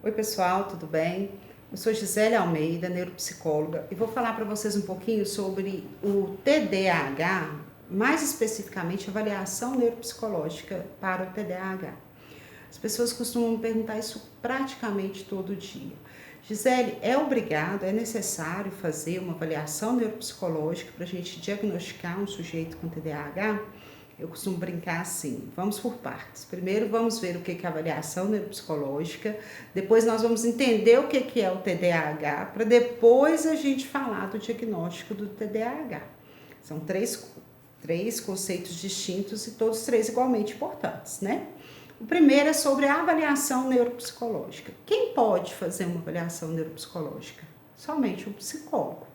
Oi pessoal, tudo bem? Eu sou Gisele Almeida, neuropsicóloga, e vou falar para vocês um pouquinho sobre o TDAH, mais especificamente avaliação neuropsicológica para o TDAH. As pessoas costumam me perguntar isso praticamente todo dia. Gisele, é obrigado, é necessário fazer uma avaliação neuropsicológica para a gente diagnosticar um sujeito com TDAH? Eu costumo brincar assim, vamos por partes. Primeiro vamos ver o que é avaliação neuropsicológica, depois nós vamos entender o que é o TDAH, para depois a gente falar do diagnóstico do TDAH. São três conceitos distintos e todos três igualmente importantes, né? O primeiro é sobre a avaliação neuropsicológica. Quem pode fazer uma avaliação neuropsicológica? Somente um psicólogo.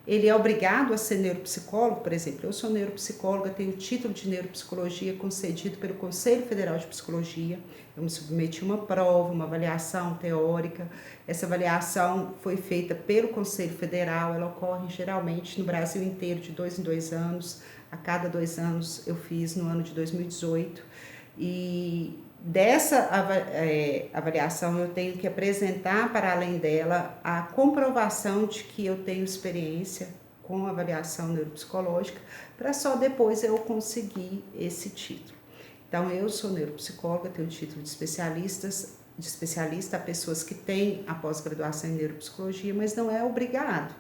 Ele é obrigado a ser neuropsicólogo, por exemplo, eu sou neuropsicóloga, tenho o título de neuropsicologia concedido pelo Conselho Federal de Psicologia, eu me submeti a uma prova, uma avaliação teórica, essa avaliação foi feita pelo Conselho Federal, ela ocorre geralmente no Brasil inteiro de 2 em 2 anos, a cada 2 anos eu fiz no ano de 2018, e dessa avaliação eu tenho que apresentar, para além dela, a comprovação de que eu tenho experiência com avaliação neuropsicológica, para só depois eu conseguir esse título. Então, eu sou neuropsicóloga, tenho o título de especialista a pessoas que têm a pós-graduação em neuropsicologia, mas não é obrigado.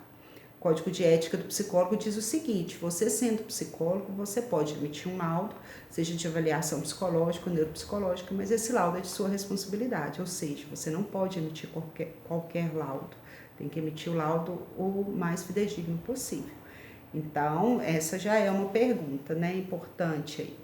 O Código de Ética do Psicólogo diz o seguinte: você sendo psicólogo, você pode emitir um laudo, seja de avaliação psicológica ou neuropsicológica, mas esse laudo é de sua responsabilidade, ou seja, você não pode emitir qualquer laudo, tem que emitir o laudo o mais fidedigno possível. Então, essa já é uma pergunta, né, importante aí.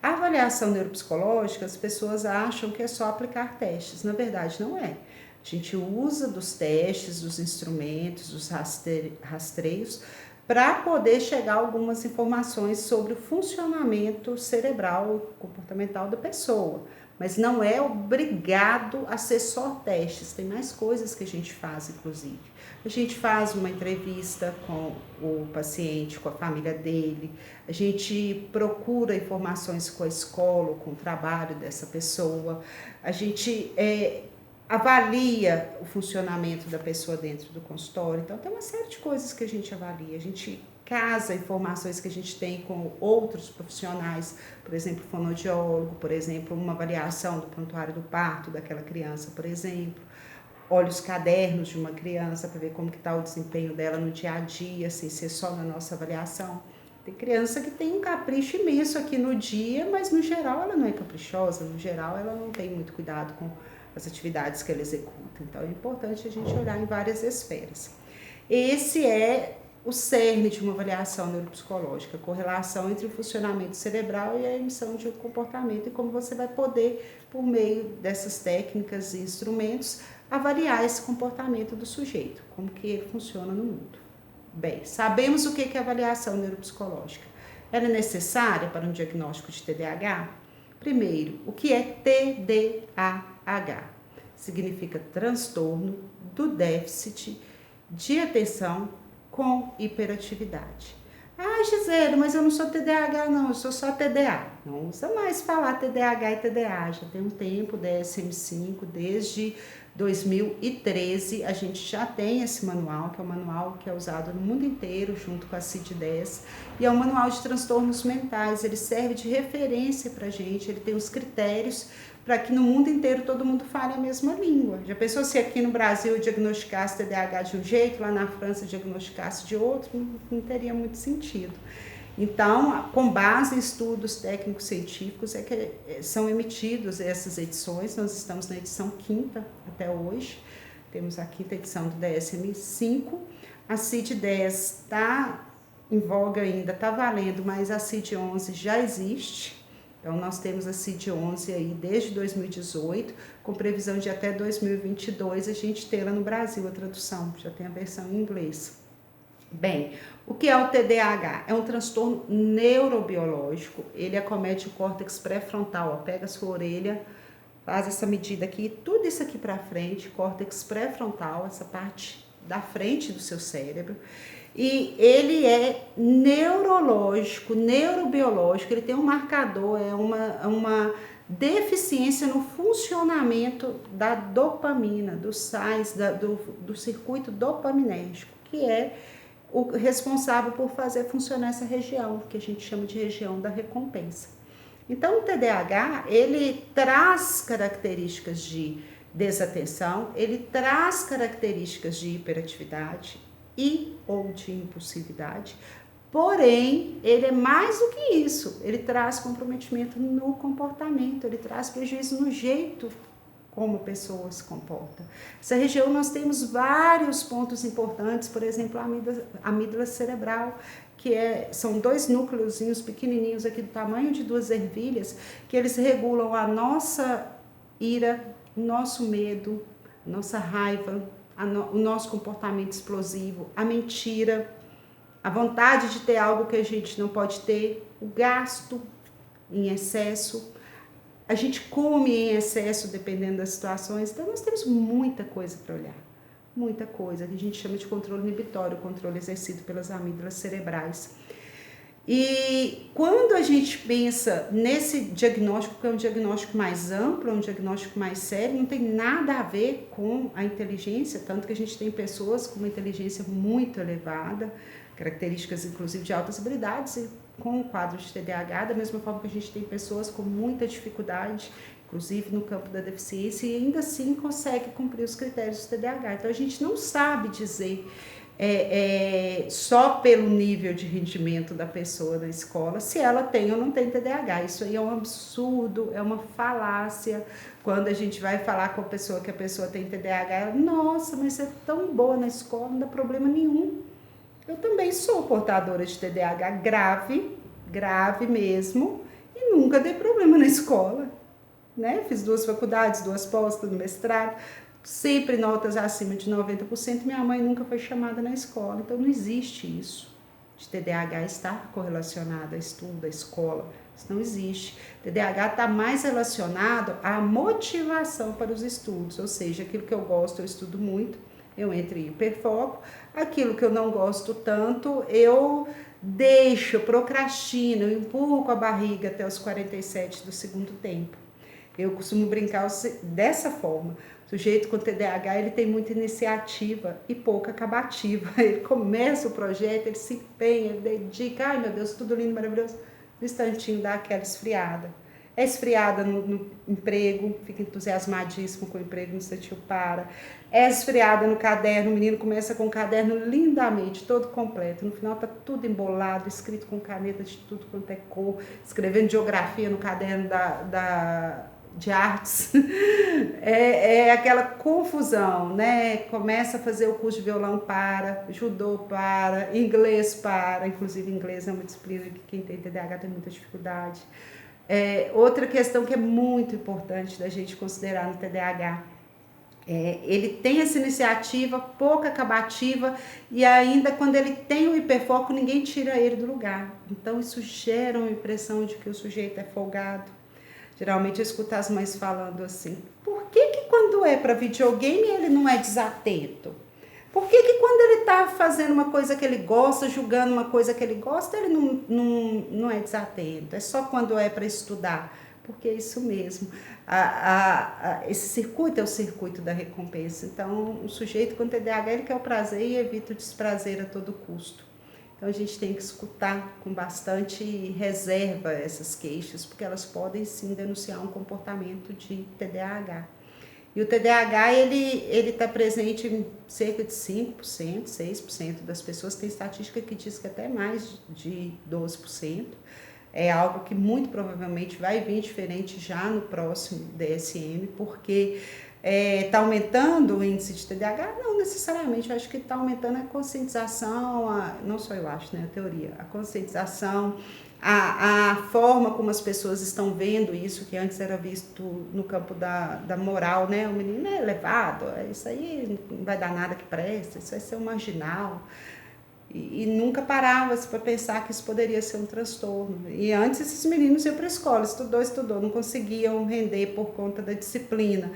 A avaliação neuropsicológica, as pessoas acham que é só aplicar testes, na verdade não é. A gente usa dos testes, dos instrumentos, dos rastreios, para poder chegar a algumas informações sobre o funcionamento cerebral e comportamental da pessoa. Mas não é obrigado a ser só testes, tem mais coisas que a gente faz, inclusive. A gente faz uma entrevista com o paciente, com a família dele, a gente procura informações com a escola, com o trabalho dessa pessoa, a gente avalia o funcionamento da pessoa dentro do consultório. Então, tem uma série de coisas que a gente avalia. A gente casa informações que a gente tem com outros profissionais, por exemplo, fonoaudiólogo, por exemplo, uma avaliação do prontuário do parto daquela criança, por exemplo. Olha os cadernos de uma criança para ver como que está o desempenho dela no dia a dia, sem ser só na nossa avaliação. Tem criança que tem um capricho imenso aqui no dia, mas no geral ela não é caprichosa, no geral ela não tem muito cuidado com as atividades que ela executa. Então é importante a gente olhar em várias esferas. Esse é o cerne de uma avaliação neuropsicológica, a correlação entre o funcionamento cerebral e a emissão de um comportamento, e como você vai poder, por meio dessas técnicas e instrumentos, avaliar esse comportamento do sujeito, como que ele funciona no mundo. Bem, sabemos o que é avaliação neuropsicológica. Ela é necessária para um diagnóstico de TDAH? Primeiro, o que é TDAH? Significa transtorno do déficit de atenção com hiperatividade. Ah, Gisele, mas eu não sou TDAH não, eu sou só TDA. Não usa mais falar TDAH e TDA, já tem um tempo, DSM-5, desde 2013 a gente já tem esse manual, que é um manual que é usado no mundo inteiro, junto com a CID-10, e é um manual de transtornos mentais, ele serve de referência para a gente, ele tem os critérios para que no mundo inteiro todo mundo fale a mesma língua. Já pensou se aqui no Brasil diagnosticasse TDAH de um jeito, lá na França diagnosticasse de outro? Não teria muito sentido. Então, com base em estudos técnicos científicos, é que são emitidos essas edições. Nós estamos na edição 5ª até hoje, temos a 5ª edição do DSM-5. A CID-10 está em voga ainda, está valendo, mas a CID-11 já existe. Então, nós temos a CID-11 aí desde 2018, com previsão de até 2022 a gente ter lá no Brasil a tradução, já tem a versão em inglês. Bem, o que é o TDAH? É um transtorno neurobiológico, ele acomete o córtex pré-frontal, ó, pega a sua orelha, faz essa medida aqui, tudo isso aqui para frente, córtex pré-frontal, essa parte da frente do seu cérebro, e ele é neurológico, neurobiológico, ele tem um marcador, é uma deficiência no funcionamento da dopamina, dos sais, do circuito dopaminérgico, que é o responsável por fazer funcionar essa região, que a gente chama de região da recompensa. Então, o TDAH, ele traz características de desatenção, ele traz características de hiperatividade e ou de impulsividade, porém, ele é mais do que isso, ele traz comprometimento no comportamento, ele traz prejuízo no jeito como a pessoa se comporta. Essa região nós temos vários pontos importantes, por exemplo, a amígdala cerebral, que são 2 núcleozinhos pequenininhos aqui do tamanho de 2 ervilhas, que eles regulam a nossa ira, nosso medo, nossa raiva, o nosso comportamento explosivo, a mentira, a vontade de ter algo que a gente não pode ter, o gasto em excesso, a gente come em excesso dependendo das situações. Então nós temos muita coisa para olhar, muita coisa, que a gente chama de controle inibitório, o controle exercido pelas amígdalas cerebrais. E quando a gente pensa nesse diagnóstico, que é um diagnóstico mais amplo, um diagnóstico mais sério, não tem nada a ver com a inteligência, tanto que a gente tem pessoas com uma inteligência muito elevada, características inclusive de altas habilidades, e com o quadro de TDAH, da mesma forma que a gente tem pessoas com muita dificuldade, inclusive no campo da deficiência, e ainda assim consegue cumprir os critérios do TDAH. Então a gente não sabe dizer só pelo nível de rendimento da pessoa na escola se ela tem ou não tem TDAH. Isso aí é um absurdo, é uma falácia. Quando a gente vai falar com a pessoa que a pessoa tem TDAH, ela, nossa, mas você é tão boa na escola, não dá problema nenhum. Eu também sou portadora de TDAH grave mesmo, e nunca dei problema na escola, né? Fiz 2 faculdades, 2 pós, no mestrado, sempre notas acima de 90%, minha mãe nunca foi chamada na escola, então não existe isso, de TDAH estar correlacionado a estudo, a escola, isso não existe. TDAH está mais relacionado à motivação para os estudos, ou seja, aquilo que eu gosto eu estudo muito, eu entro em hiperfoco, aquilo que eu não gosto tanto, eu deixo, procrastino, eu empurro com a barriga até os 47 do segundo tempo. Eu costumo brincar dessa forma. O sujeito com TDAH, ele tem muita iniciativa e pouca acabativa. Ele começa o projeto, ele se empenha, ele dedica, ai meu Deus, tudo lindo, maravilhoso. No instantinho dá aquela esfriada. É esfriada no emprego, fica entusiasmadíssimo com o emprego, no instantinho para. É esfriada no caderno, o menino começa com o caderno lindamente, todo completo. No final tá tudo embolado, escrito com caneta de tudo quanto é cor, escrevendo geografia no caderno de artes. É aquela confusão, né? Começa a fazer o curso de violão para, judô para, inglês para. Inclusive inglês é uma disciplina que quem tem TDAH tem muita dificuldade. Outra questão que é muito importante da gente considerar no TDAH, ele tem essa iniciativa, pouca acabativa, e ainda quando ele tem o hiperfoco, ninguém tira ele do lugar. Então isso gera uma impressão de que o sujeito é folgado. Geralmente eu escuto as mães falando assim, por que quando é para videogame ele não é desatento? Por que quando ele está fazendo uma coisa que ele gosta, julgando uma coisa que ele gosta, ele não é desatento? É só quando é para estudar? Porque é isso mesmo. Esse circuito é o circuito da recompensa. Então, o sujeito com TDAH, ele quer o prazer e evita o desprazer a todo custo. Então, a gente tem que escutar com bastante reserva essas queixas, porque elas podem sim denunciar um comportamento de TDAH. E o TDAH, ele está presente em cerca de 5%, 6% das pessoas. Tem estatística que diz que até mais de 12%. É algo que muito provavelmente vai vir diferente já no próximo DSM, porque está aumentando o índice de TDAH? Não necessariamente, eu acho que está aumentando a conscientização, não só eu acho, né, a teoria, a conscientização, a forma como as pessoas estão vendo isso, que antes era visto no campo da moral, né? O menino é elevado, isso aí não vai dar nada que presta, isso vai ser um marginal. E nunca parava-se para pensar que isso poderia ser um transtorno. E antes esses meninos iam para a escola, estudou, não conseguiam render por conta da disciplina.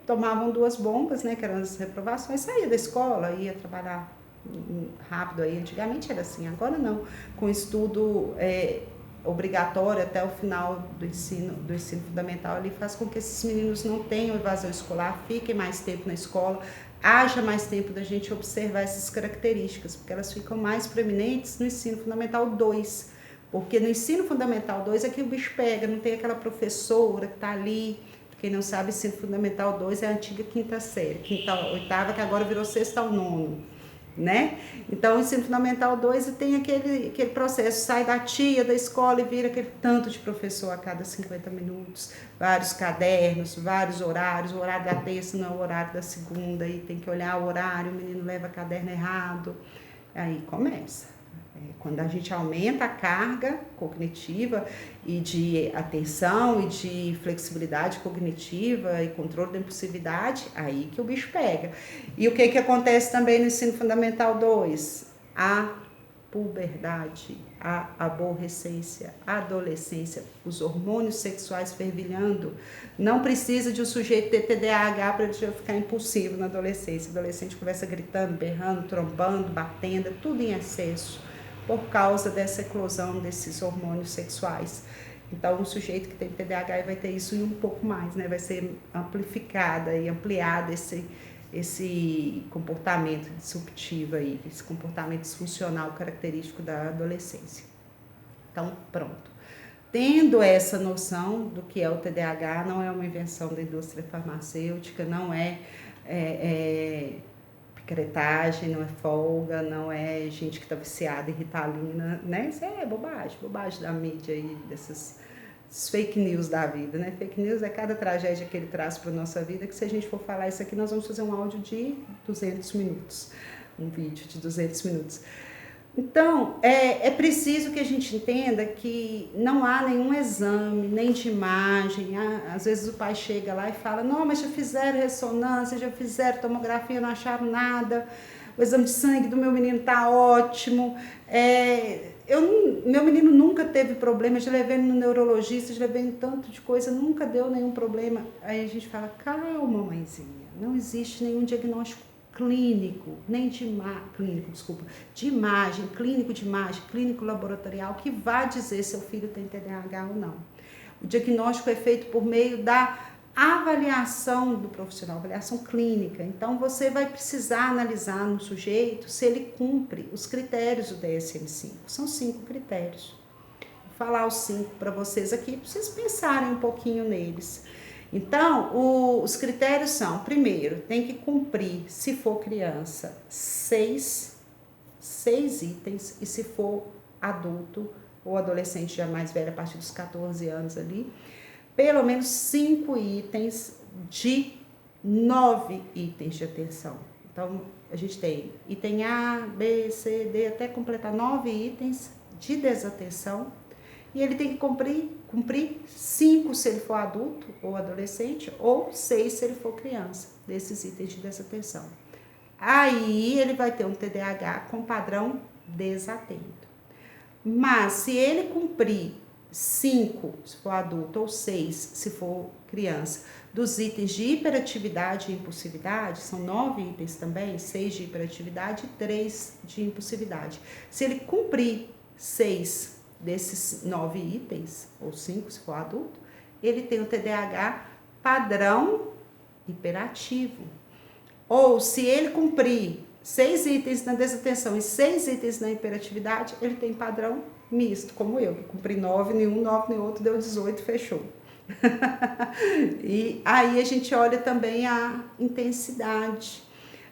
Tomavam 2 bombas, né, que eram as reprovações, saía da escola, ia trabalhar rápido aí. Antigamente era assim, agora não. Com estudo obrigatório até o final do ensino fundamental, ele faz com que esses meninos não tenham evasão escolar, fiquem mais tempo na escola, haja mais tempo da gente observar essas características, porque elas ficam mais preeminentes no ensino fundamental 2, porque no ensino fundamental 2 é que o bicho pega, não tem aquela professora que está ali. Quem não sabe, ensino fundamental 2 é a antiga quinta série, oitava, que agora virou sexta ao nono, né? Então, o ensino fundamental 2 tem aquele processo, sai da tia da escola e vira aquele tanto de professor a cada 50 minutos, vários cadernos, vários horários, o horário da terça não é o horário da segunda, e tem que olhar o horário, o menino leva caderno errado, aí começa. Quando a gente aumenta a carga cognitiva e de atenção e de flexibilidade cognitiva e controle da impulsividade, aí que o bicho pega. E o que acontece também no ensino fundamental 2? A puberdade, a aborrecência, a adolescência, os hormônios sexuais fervilhando. Não precisa de um sujeito ter TDAH para ele ficar impulsivo na adolescência. O adolescente começa gritando, berrando, trombando, batendo, tudo em excesso, por causa dessa eclosão desses hormônios sexuais. Então, um sujeito que tem TDAH vai ter isso e um pouco mais, né? Vai ser amplificada e ampliada esse comportamento disruptivo aí, esse comportamento disfuncional característico da adolescência. Então, pronto. Tendo essa noção do que é o TDAH, não é uma invenção da indústria farmacêutica, não é picaretagem, não é folga, não é gente que está viciada em Ritalina, né? Isso é bobagem da mídia aí, desses fake news da vida, né? Fake news é cada tragédia que ele traz para a nossa vida, que se a gente for falar isso aqui, nós vamos fazer um áudio de 200 minutos, um vídeo de 200 minutos. Então, é preciso que a gente entenda que não há nenhum exame, nem de imagem. Às vezes o pai chega lá e fala, não, mas já fizeram ressonância, já fizeram tomografia, não acharam nada, o exame de sangue do meu menino está ótimo, meu menino nunca teve problema, já levei no neurologista, já levei em tanto de coisa, nunca deu nenhum problema. Aí a gente fala, calma, mãezinha, não existe nenhum diagnóstico clínico, nem de imagem, clínico laboratorial, que vá dizer se o filho tem TDAH ou não. O diagnóstico é feito por meio da avaliação do profissional, avaliação clínica. Então, você vai precisar analisar no sujeito se ele cumpre os critérios do DSM-5. São 5 critérios. Vou falar os 5 para vocês aqui, para vocês pensarem um pouquinho neles. Então, os critérios são, primeiro, tem que cumprir, se for criança, 6 itens, e se for adulto ou adolescente já mais velho, a partir dos 14 anos ali, pelo menos 5 itens de 9 itens de atenção. Então, a gente tem item A, B, C, D, até completar 9 itens de desatenção, e ele tem que cumprir 5 se ele for adulto ou adolescente, ou 6 se ele for criança, desses itens de desatenção. Aí ele vai ter um TDAH com padrão desatento. Mas se ele cumprir 5 se for adulto ou 6 se for criança, dos itens de hiperatividade e impulsividade, são 9 itens também, 6 de hiperatividade e 3 de impulsividade. Se ele cumprir 6 desses 9 itens, ou 5 se for adulto, ele tem o TDAH padrão hiperativo. Ou se ele cumprir 6 itens na desatenção e 6 itens na hiperatividade, ele tem padrão misto, como eu, que cumpri 9 em um, 9 em outro, deu 18 e fechou. E aí a gente olha também a intensidade.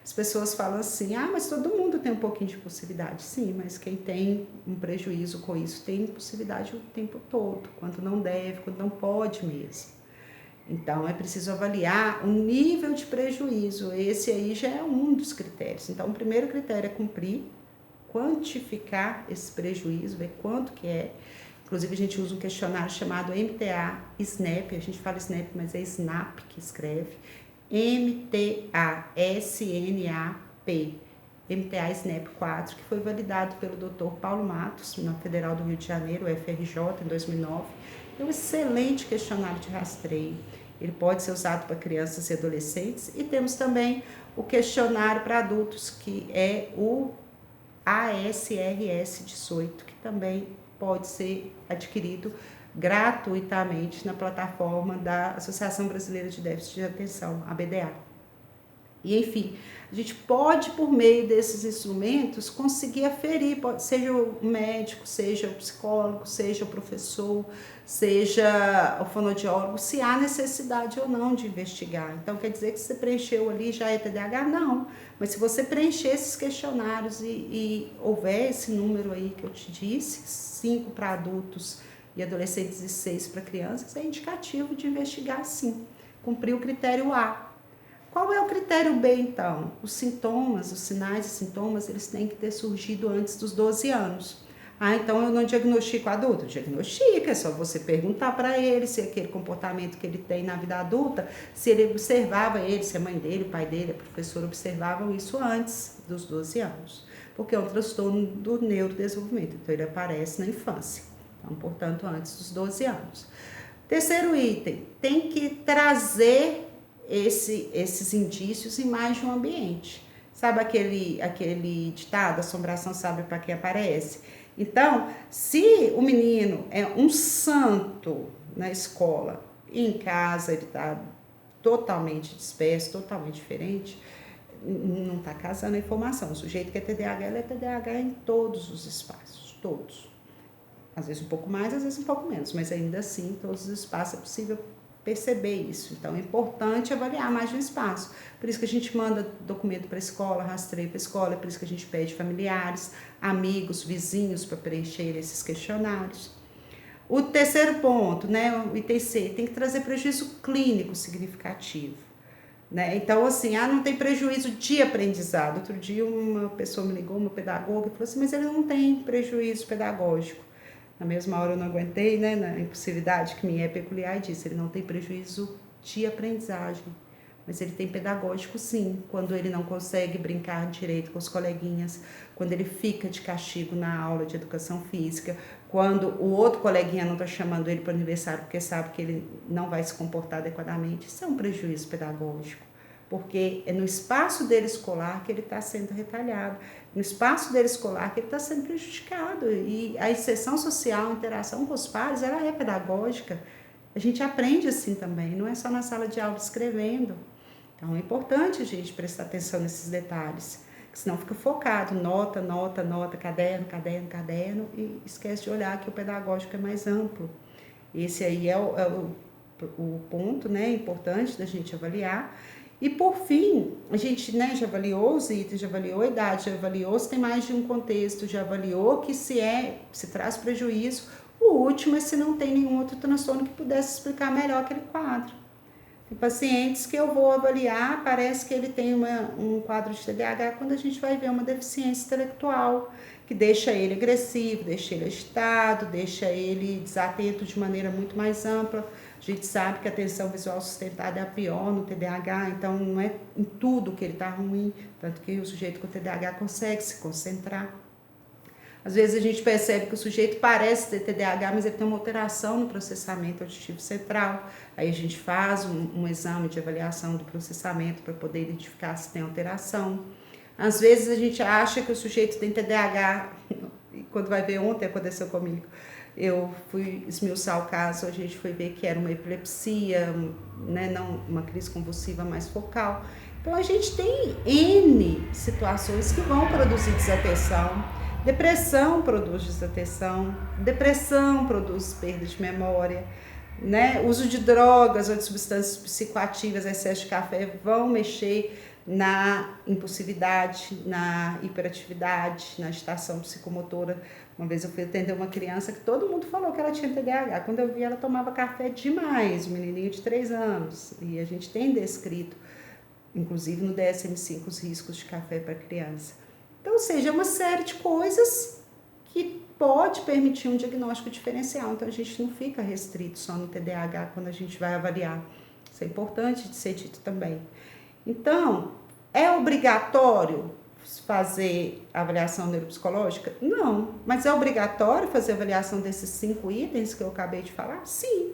As pessoas falam assim, mas todo mundo tem um pouquinho de impulsividade. Sim, mas quem tem um prejuízo com isso tem impulsividade o tempo todo, quando não deve, quando não pode mesmo. Então, é preciso avaliar o nível de prejuízo. Esse aí já é um dos critérios. Então, o primeiro critério é cumprir, quantificar esse prejuízo, ver quanto que é. Inclusive, a gente usa um questionário chamado MTA-SNAP. A gente fala SNAP, mas é SNAP que escreve. MTA-SNAP. MTA-SNAP 4, que foi validado pelo Dr. Paulo Matos, na Federal do Rio de Janeiro, UFRJ, em 2009. É um excelente questionário de rastreio. Ele pode ser usado para crianças e adolescentes. E temos também o questionário para adultos, que é o ASRS 18, que também pode ser adquirido gratuitamente na plataforma da Associação Brasileira de Déficit de Atenção, a BDA. E, enfim, a gente pode, por meio desses instrumentos, conseguir aferir, seja o médico, seja o psicólogo, seja o professor, seja o fonoaudiólogo, se há necessidade ou não de investigar. Então, quer dizer que se você preencheu ali já é TDAH? Não. Mas se você preencher esses questionários e houver esse número aí que eu te disse, 5 para adultos e adolescentes e 6 para crianças, é indicativo de investigar sim, cumprir o critério A. Qual é o critério B, então? Os sintomas, os sinais e sintomas, eles têm que ter surgido antes dos 12 anos. Ah, então eu não diagnostico adulto? Diagnostica, é só você perguntar para ele se aquele comportamento que ele tem na vida adulta, se ele observava ele, se a mãe dele, o pai dele, a professora observavam isso antes dos 12 anos. Porque é um transtorno do neurodesenvolvimento, então ele aparece na infância. Então, portanto, antes dos 12 anos. Terceiro item, tem que trazer esses indícios em mais de um ambiente. Sabe aquele ditado, assombração sabe para quem aparece? Então, se o menino é um santo na escola e em casa ele está totalmente disperso, totalmente diferente, não está casando a informação. O sujeito que é TDAH, ele é TDAH em todos os espaços, todos. Às vezes um pouco mais, às vezes um pouco menos, mas ainda assim, em todos os espaços é possível perceber isso. Então, é importante avaliar mais de um espaço. Por isso que a gente manda documento para a escola, rastreio para a escola, por isso que a gente pede familiares, amigos, vizinhos para preencher esses questionários. O terceiro ponto, né, o item C, tem que trazer prejuízo clínico significativo. Né? Então, assim, não tem prejuízo de aprendizado. Outro dia uma pessoa me ligou, uma pedagoga, e falou assim, mas ele não tem prejuízo pedagógico. Na mesma hora eu não aguentei, né, na impulsividade que me é peculiar, e disse, ele não tem prejuízo de aprendizagem, mas ele tem pedagógico sim, quando ele não consegue brincar direito com os coleguinhas, quando ele fica de castigo na aula de educação física, quando o outro coleguinha não está chamando ele para o aniversário porque sabe que ele não vai se comportar adequadamente. Isso é um prejuízo pedagógico, porque é no espaço dele escolar que ele está sendo retalhado, no espaço dele escolar que ele está sendo prejudicado. E a inserção social, a interação com os pares, ela é pedagógica. A gente aprende assim também, não é só na sala de aula escrevendo. Então é importante a gente prestar atenção nesses detalhes, senão fica focado, nota, nota, nota, caderno, caderno, caderno, e esquece de olhar que o pedagógico é mais amplo. Esse aí é o ponto, né, importante da gente avaliar. E por fim, a gente, né, já avaliou os itens, já avaliou a idade, já avaliou se tem mais de um contexto, já avaliou que se traz prejuízo. O último é se não tem nenhum outro transtorno que pudesse explicar melhor aquele quadro. Tem pacientes que eu vou avaliar, parece que ele tem um quadro de TDAH quando a gente vai ver uma deficiência intelectual, que deixa ele agressivo, deixa ele agitado, deixa ele desatento de maneira muito mais ampla. A gente sabe que a atenção visual sustentada é a pior no TDAH, então não é em tudo que ele está ruim, tanto que o sujeito com TDAH consegue se concentrar. Às vezes a gente percebe que o sujeito parece ter TDAH, mas ele tem uma alteração no processamento auditivo central. Aí a gente faz um exame de avaliação do processamento para poder identificar se tem alteração. Às vezes a gente acha que o sujeito tem TDAH, e quando vai ver, ontem aconteceu comigo, eu fui esmiuçar o caso, a gente foi ver que era uma epilepsia, né, não uma crise convulsiva mais focal. Então a gente tem N situações que vão produzir desatenção. Depressão produz desatenção, depressão produz perda de memória, né? Uso de drogas ou de substâncias psicoativas, excesso de café vão mexer na impulsividade, na hiperatividade, na agitação psicomotora. Uma vez eu fui atender uma criança que todo mundo falou que ela tinha TDAH. Quando eu vi, ela tomava café demais, um menininho de 3 anos. E a gente tem descrito, inclusive no DSM-5, os riscos de café para criança. Então, ou seja, é uma série de coisas que pode permitir um diagnóstico diferencial. Então, a gente não fica restrito só no TDAH quando a gente vai avaliar. Isso é importante de ser dito também. Então, é obrigatório fazer avaliação neuropsicológica? Não. Mas é obrigatório fazer avaliação desses 5 itens que eu acabei de falar? Sim.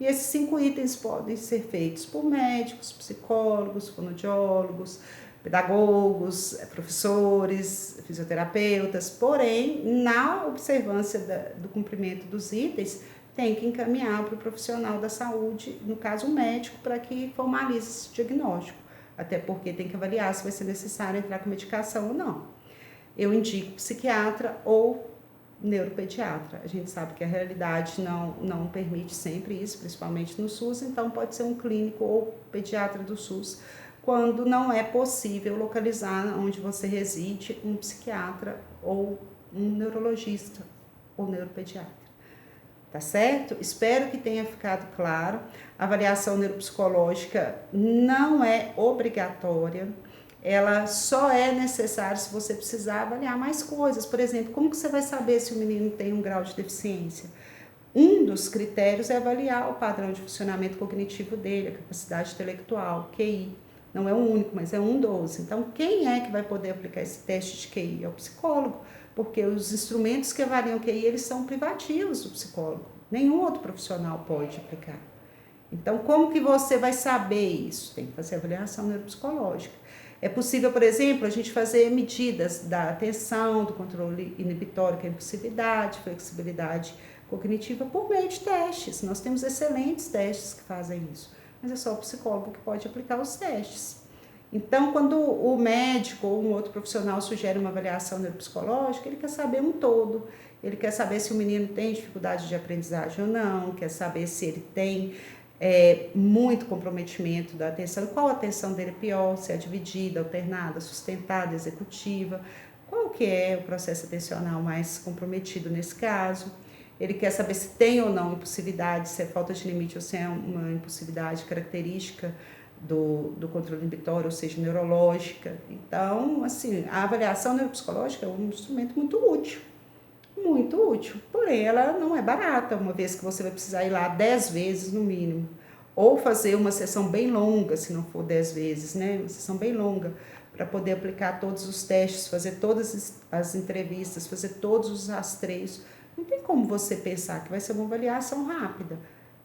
E esses 5 itens podem ser feitos por médicos, psicólogos, fonoaudiólogos, pedagogos, professores, fisioterapeutas, porém, na observância do cumprimento dos itens, tem que encaminhar para o profissional da saúde, no caso o médico, para que formalize esse diagnóstico, até porque tem que avaliar se vai ser necessário entrar com medicação ou não. Eu indico psiquiatra ou neuropediatra. A gente sabe que a realidade não permite sempre isso, principalmente no SUS, então pode ser um clínico ou pediatra do SUS, quando não é possível localizar onde você reside um psiquiatra ou um neurologista ou neuropediatra. Tá certo? Espero que tenha ficado claro. A avaliação neuropsicológica não é obrigatória, ela só é necessária se você precisar avaliar mais coisas. Por exemplo, como que você vai saber se o menino tem um grau de deficiência? Um dos critérios é avaliar o padrão de funcionamento cognitivo dele, a capacidade intelectual, QI. Não é o único, mas é um dos. Então, quem é que vai poder aplicar esse teste de QI? É o psicólogo, porque os instrumentos que avaliam o QI, eles são privativos do psicólogo. Nenhum outro profissional pode aplicar. Então, como que você vai saber isso? Tem que fazer avaliação neuropsicológica. É possível, por exemplo, a gente fazer medidas da atenção, do controle inibitório, que é a impulsividade, flexibilidade cognitiva, por meio de testes. Nós temos excelentes testes que fazem isso, mas é só o psicólogo que pode aplicar os testes. Então, quando o médico ou um outro profissional sugere uma avaliação neuropsicológica, ele quer saber um todo. Ele quer saber se o menino tem dificuldade de aprendizagem ou não, quer saber se ele tem muito comprometimento da atenção, qual a atenção dele é pior, se é dividida, alternada, sustentada, executiva, qual que é o processo atencional mais comprometido nesse caso. Ele quer saber se tem ou não impulsividade, se é falta de limite ou se é uma impulsividade característica do controle inibitório, ou seja, neurológica. Então, assim, a avaliação neuropsicológica é um instrumento muito útil, porém ela não é barata, uma vez que você vai precisar ir lá 10 vezes no mínimo, ou fazer uma sessão bem longa, se não for 10 vezes, né? Uma sessão bem longa, para poder aplicar todos os testes, fazer todas as entrevistas, fazer todos os rastreios. Não tem como você pensar que vai ser uma avaliação rápida,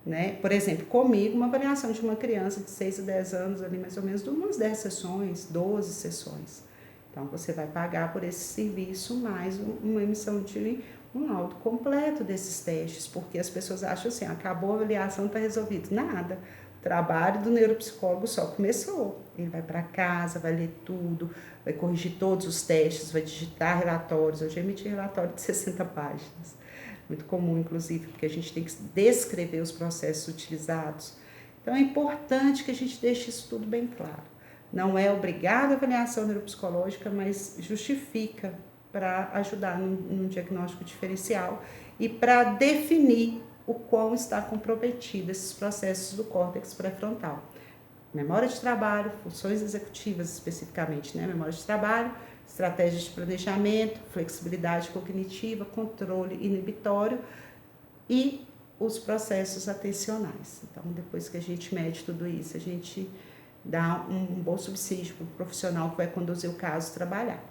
né? Por exemplo, comigo, uma avaliação de uma criança de 6 a 10 anos, ali mais ou menos, de umas 10 sessões, 12 sessões. Então, você vai pagar por esse serviço mais uma emissão de um laudo completo desses testes, porque as pessoas acham assim, acabou a avaliação, está resolvido. Nada. O trabalho do neuropsicólogo só começou. Ele vai para casa, vai ler tudo, vai corrigir todos os testes, vai digitar relatórios. Eu já emiti relatório de 60 páginas. Muito comum, inclusive, porque a gente tem que descrever os processos utilizados. Então, é importante que a gente deixe isso tudo bem claro. Não é obrigado a avaliação neuropsicológica, mas justifica para ajudar num diagnóstico diferencial e para definir o quão está comprometido esses processos do córtex pré-frontal. Memória de trabalho, funções executivas especificamente, né? Memória de trabalho, estratégias de planejamento, flexibilidade cognitiva, controle inibitório e os processos atencionais. Então, depois que a gente mede tudo isso, a gente dá um bom subsídio para o profissional que vai conduzir o caso trabalhar.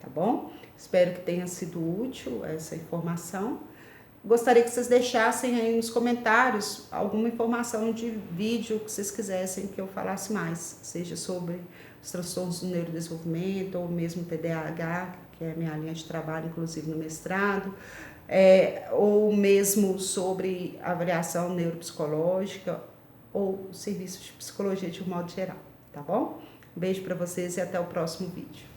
Tá bom? Espero que tenha sido útil essa informação. Gostaria que vocês deixassem aí nos comentários alguma informação de vídeo que vocês quisessem que eu falasse mais, seja sobre os transtornos do neurodesenvolvimento ou mesmo TDAH, que é a minha linha de trabalho, inclusive no mestrado, ou mesmo sobre avaliação neuropsicológica ou serviços de psicologia de um modo geral, tá bom? Um beijo para vocês e até o próximo vídeo.